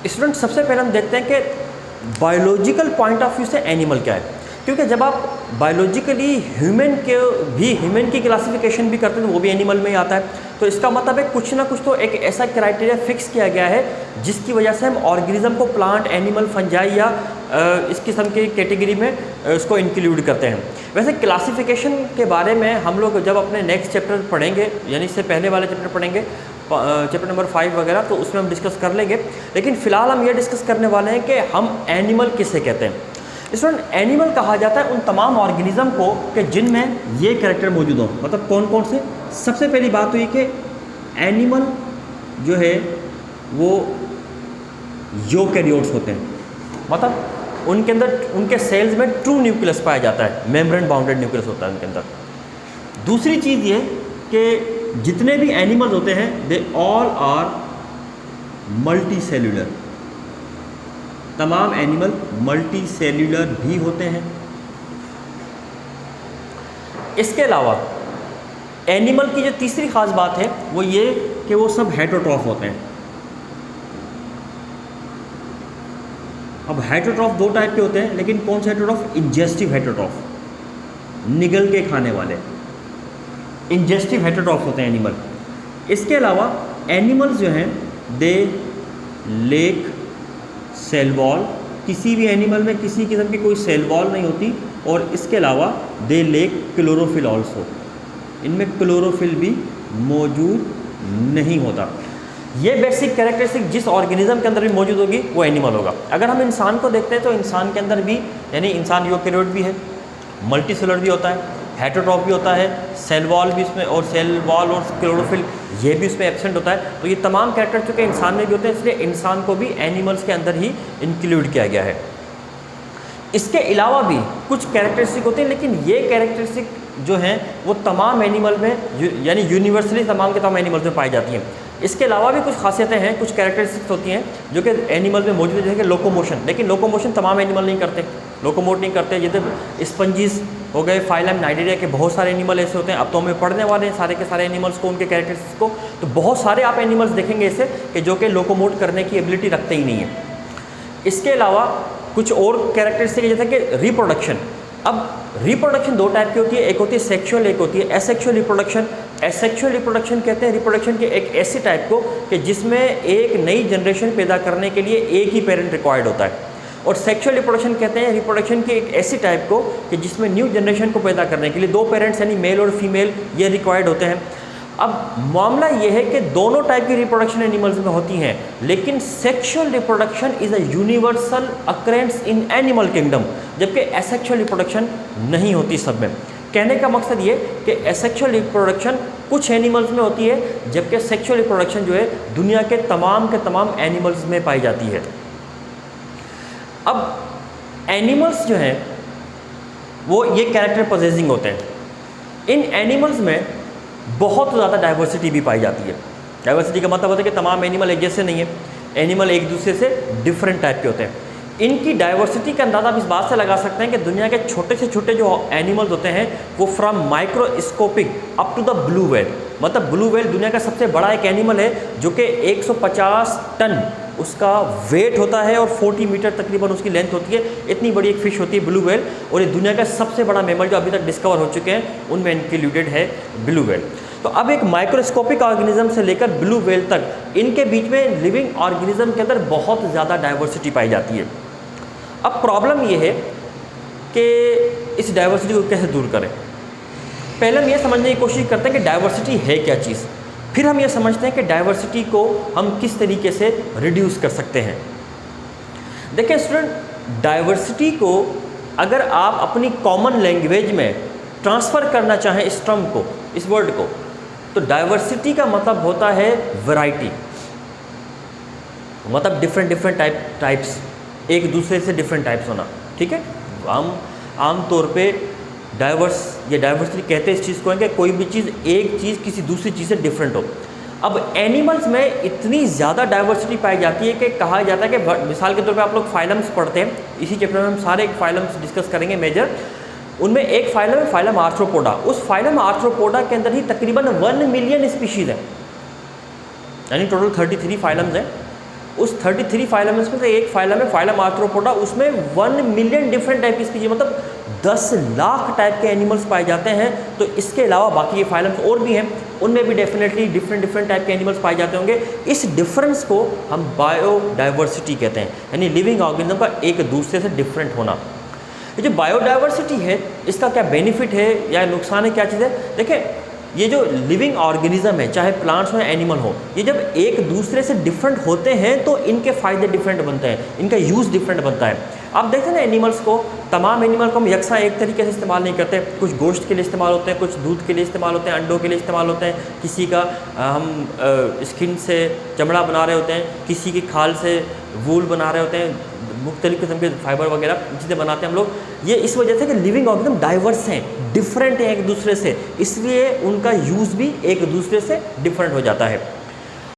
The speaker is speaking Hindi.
स्टूडेंट सबसे पहले हम देखते हैं कि बायोलॉजिकल पॉइंट ऑफ व्यू से एनिमल क्या है, क्योंकि जब आप बायोलॉजिकली ह्यूमन की क्लासिफिकेशन भी करते हैं तो वो भी एनिमल में ही आता है। तो इसका मतलब है कुछ ना कुछ तो एक ऐसा क्राइटेरिया फिक्स किया गया है जिसकी वजह से हम ऑर्गेनिज्म को प्लांट, एनिमल, फंजाई या इस किस्म की कैटेगरी में उसको इंक्लूड करते हैं। वैसे क्लासिफिकेशन के बारे में हम लोग जब अपने नेक्स्ट चैप्टर पढ़ेंगे, यानी इससे पहले वाले चैप्टर पढ़ेंगे, चैप्टर नंबर 5 वगैरह, तो उसमें हम डिस्कस कर लेंगे। लेकिन फ़िलहाल हम ये डिस्कस करने वाले हैं कि हम एनिमल किसे कहते हैं। स्टूडेंट एनिमल कहा जाता है उन तमाम ऑर्गेनिज्म को कि जिनमें ये कैरेक्टर मौजूद हो। मतलब कौन कौन से? सबसे पहली बात हुई कि एनिमल जो है वो यूकैरियोट्स होते हैं, मतलब उनके अंदर, उनके सेल्स में ट्रू न्यूक्लियस पाया जाता है, मेम्ब्रेन बाउंडेड न्यूक्लियस होता है उनके अंदर। दूसरी चीज़ ये कि जितने भी एनिमल्स होते हैं they all are multi cellular, तमाम एनिमल मल्टी सेल्यूलर भी होते हैं। इसके अलावा एनिमल की जो तीसरी खास बात है वो ये कि वो सब हेटेरोट्रॉफ होते हैं। अब हेटेरोट्रॉफ दो टाइप के होते हैं, लेकिन कौन से हेटेरोट्रॉफ? इंजेस्टिव हेटेरोट्रॉफ, निगल के खाने वाले इंजेस्टिव हेटेरोट्रॉफ होते हैं एनिमल। इसके अलावा एनिमल्स जो हैं दे लेक सेल वॉल, किसी भी एनिमल में किसी किस्म की कोई सेल वॉल नहीं होती। और इसके अलावा दे लेक क्लोरोफिल ऑल्सो, इनमें क्लोरोफिल भी मौजूद नहीं होता। ये बेसिक कैरेक्टरिस्टिक जिस ऑर्गेनिज्म के अंदर भी मौजूद होगी वो एनिमल होगा। अगर हम इंसान को देखते हैं तो इंसान के अंदर भी, यानी इंसान यूकैरियोट भी है, मल्टी सेलुलर भी होता है, हेटेरोट्रॉफ भी होता है, सेल वॉल भी उसमें, और सेल वॉल और क्लोरोफिल ये भी उसमें एब्सेंट होता है। तो ये तमाम कैरेक्टर चूँकि इंसान में भी होते हैं, इसलिए इंसान को भी एनिमल्स के अंदर ही इंक्लूड किया गया है। इसके अलावा भी कुछ कैरेक्टरिस्टिक होते हैं, लेकिन ये कैरेक्टरिस्टिक जो हैं वो तमाम एनिमल में, यानी यूनिवर्सली तमाम के तमाम एनिमल्स में पाई जाती हैं। इसके अलावा भी कुछ खासियतें हैं, कुछ कैरेक्टरिस्टिक्स होती हैं जो कि एनिमल में मौजूद है, जैसे कि लोकोमोशन। लेकिन लोकोमोशन तमाम एनिमल नहीं करते, लोकोमोट नहीं करते। जैसे स्पंजीज हो गए, फाइलम नाइडेरिया के बहुत सारे एनिमल ऐसे होते हैं। अब तो हमें पढ़ने वाले हैं सारे के सारे एनिमल्स को, उनके कैरेक्टरिस्टिक्स को, तो बहुत सारे आप एनिमल्स देखेंगे ऐसे कि जो कि लोकोमोट करने की एबिलिटी रखते ही नहीं है। इसके अलावा कुछ और कैरेक्टरिस्टिक जैसे कि रिप्रोडक्शन। अब रिप्रोडक्शन दो टाइप की होती है, एक होती है सेक्सुअल, एक होती है एसेक्सुअल रिप्रोडक्शन। एसेक्सुअल रिप्रोडक्शन कहते हैं रिप्रोडक्शन के एक ऐसे टाइप को कि जिसमें एक नई जनरेशन पैदा करने के लिए एक ही पेरेंट रिक्वायर्ड होता है। और सेक्सुअल रिप्रोडक्शन कहते हैं रिप्रोडक्शन के एक ऐसी टाइप को कि जिसमें न्यू जनरेशन को पैदा करने के लिए दो पेरेंट्स यानी मेल और फीमेल ये रिक्वायर्ड होते हैं। अब मामला ये है कि दोनों टाइप की रिप्रोडक्शन एनिमल्स में होती हैं, लेकिन sexual reproduction is a universal occurrence in animal kingdom, जबकि एसेक्सुअल रिप्रोडक्शन नहीं होती सब में। कहने का मकसद ये कि एसेक्सुअल रिप्रोडक्शन कुछ एनिमल्स में होती है, जबकि सेक्सुअल रिप्रोडक्शन जो है दुनिया के तमाम एनिमल्स में पाई जाती है। अब एनिमल्स जो हैं वो ये कैरेक्टर पोजेसिंग होते हैं। इन एनिमल्स में बहुत ज़्यादा डाइवर्सिटी भी पाई जाती है। डाइवर्सिटी का मतलब होता है कि तमाम एनिमल एक जैसे नहीं है, एनिमल एक दूसरे से डिफरेंट टाइप के होते हैं। इनकी डाइवर्सिटी का अंदाज़ा आप इस बात से लगा सकते हैं कि दुनिया के छोटे से छोटे जो एनिमल्स होते हैं वो from microscopic up to the blue whale, मतलब ब्लू व्हेल दुनिया का सबसे बड़ा एक एनिमल है जो कि 150 टन उसका वेट होता है और 40 मीटर तकरीबन उसकी लेंथ होती है। इतनी बड़ी एक फ़िश होती है ब्लू व्हेल, और ये दुनिया का सबसे बड़ा मैमल जो अभी तक डिस्कवर हो चुके हैं उनमें इंक्लूडेड है ब्लू व्हेल। तो अब एक माइक्रोस्कोपिक ऑर्गेनिज्म से लेकर ब्लू व्हेल तक इनके बीच में लिविंग ऑर्गेनिज्म के अंदर बहुत ज़्यादा डाइवर्सिटी पाई जाती है। अब प्रॉब्लम ये है कि इस डाइवर्सिटी को कैसे दूर करें। पहले हम ये समझने की कोशिश करते हैं कि डाइवर्सिटी है क्या चीज़, फिर हम ये समझते हैं कि डाइवर्सिटी को हम किस तरीके से रिड्यूस कर सकते हैं। देखिए स्टूडेंट, डाइवर्सिटी को अगर आप अपनी कॉमन लैंग्वेज में ट्रांसफ़र करना चाहें इस टर्म को, इस वर्ड को, तो डाइवर्सिटी का मतलब होता है वैरायटी, मतलब डिफरेंट टाइप्स, एक दूसरे से डिफरेंट टाइप्स होना। ठीक है, हम आम तौर पे डाइवर्सिटी कहते हैं इस चीज़ को है कि कोई भी चीज़, एक चीज़ किसी दूसरी चीज़ से डिफरेंट हो। अब एनिमल्स में इतनी ज़्यादा डाइवर्सिटी पाई जाती है कि कहा जाता है कि मिसाल के तौर पे आप लोग फाइलम्स पढ़ते हैं, इसी चैप्टर में हम सारे फाइलम्स डिस्कस करेंगे मेजर। उनमें एक फाइलम है फाइलम आर्थ्रोपोडा। उस फाइलम आर्थ्रोपोडा के अंदर ही तकरीबन 1 मिलियन स्पीशीज़ हैं, यानी टोटल 33 फाइलम्स हैं। उस 33 फाइलम्स में से एक फाइलम है फाइलम आर्थ्रोपोडा, उसमें 1 मिलियन डिफरेंट टाइप की स्पीशीज, मतलब 10 लाख टाइप के एनिमल्स पाए जाते हैं। तो इसके अलावा बाकी ये फाइलम्स और भी हैं, उनमें भी डेफिनेटली डिफरेंट टाइप के एनिमल्स पाए जाते होंगे। इस डिफरेंस को हम बायोडाइवर्सिटी कहते हैं, यानी लिविंग ऑर्गेनिज्म का एक दूसरे से डिफरेंट होना। ये जो बायोडाइवर्सिटी है इसका क्या बेनिफिट है या नुकसान है, क्या चीज़ है? देखिए, ये जो लिविंग ऑर्गेनिज्म है, चाहे प्लांट्स हो या एनिमल हो, ये जब एक दूसरे से डिफरेंट होते हैं तो इनके फ़ायदे डिफरेंट बनते हैं, इनका यूज़ डिफरेंट बनता है। आप देखते हैं ना एनिमल्स को, तमाम एनिमल को हम यकसा एक तरीके से इस्तेमाल नहीं करते। कुछ गोश्त के लिए इस्तेमाल होते हैं, कुछ दूध के लिए इस्तेमाल होते हैं, अंडों के लिए इस्तेमाल होते हैं, किसी का हम स्किन से चमड़ा बना रहे होते हैं, किसी की खाल से वूल बना रहे होते हैं, मुख्तलिफ़ किस्म के फाइबर वगैरह चीज़ें बनाते हैं हम लोग। ये इस वजह से कि लिविंग ऑर्गेनिज्म डाइवर्स हैं, डिफरेंट हैं एक दूसरे से, इसलिए उनका यूज़ भी एक दूसरे से डिफरेंट हो जाता है।